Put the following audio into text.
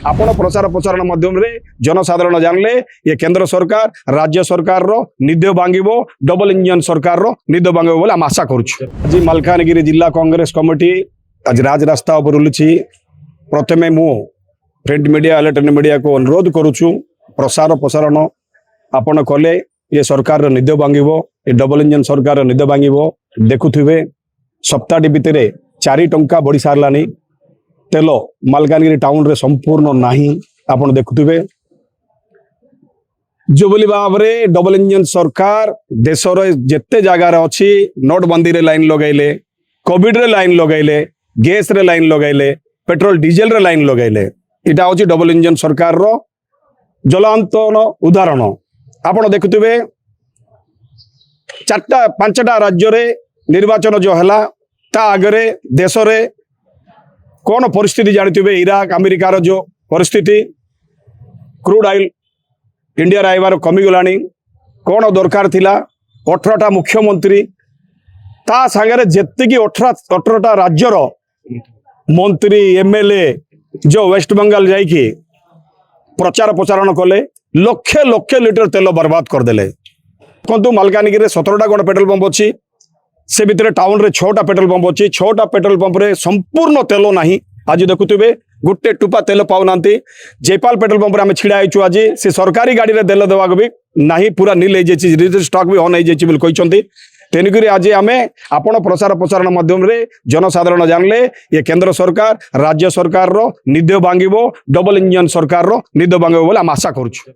आपण प्रचार प्रचारण माध्यम रे जनसाधारण जानले ये केंद्र सरकार राज्य सरकार रो निध भांगिबो डबल इंजन सरकार रो निध भांगिबो बोले हम आशा करूछु। आज मलकानगिरी जिला कांग्रेस कमिटी आज राजरास्ता उपर उलुछि। प्रथमे मु प्रिंट मीडिया इलेक्ट्रॉनिक मीडिया को अनुरोध करूछु प्रसार प्रसारण आपण कले ये सरकार निध भांगिबो ये डबल इंजन सरकार निध भांगिबो। देखुथिबे सप्ताहटी भितर 4 टंका बढ़ी सारलानी तेल मालकानगिरी टाउन रे संपूर्ण नाही। आपण देखुथिबे जो बोली भाव रे डबल इंजन सरकार देश रे जेते जगह रे अछि नोटबंदी रे लाइन लगाइले, कोविड रे लाइन लगाइले, गैस रे लाइन लगाइले, पेट्रोल डीजल रे लाइन लगाइले। इटा होची डबल इंजन सरकार रो ज्वलंत उदाहरण। आपण देखुथिबे 4-5टा राज्य रे निर्वाचन जो हला ता आगरे देश रे कौन परिस्थिति जानते इराक अमेरिकार जो परिस्थिति क्रूड ऑयल इंडिया आइबार कमिगलानी कौन दरकार थिला 18टा मुख्यमंत्री ता सांगरे जेतिकी 18टा राज्यर मंत्री एमएलए जो वेस्ट बंगाल जाइकी प्रचार प्रचारण कले लक्षे लक्षे लिटर तेल बर्बाद करदेले। कहतु मालकानगिरी 17टा कौन पेट्रोल पंप अच्छी से भितर टाउन रे 6टा पेट्रोल पंप अच्छी 6टा पेट्रोल पंप रे संपूर्ण तेल नाही। आज देखुथिबे गोटे टुपा तेल पाउनांती। जयपाल पेट्रोल पंप रे आम छिड़ा आइछु। आज से सरकारी गाड़ी रे तेल देवा भी नाही पूरा नील हो स्टॉक भी ऑन हो कहते। तेणुकरी आज आमे आपण प्रचार प्रसारण माध्यम रे जनसाधारण जानले ये केंद्र सरकार राज्य सरकार रो निध भांगिबो डबल इंजन सरकार रो निध भांगिबो बोले हम आशा करूछु।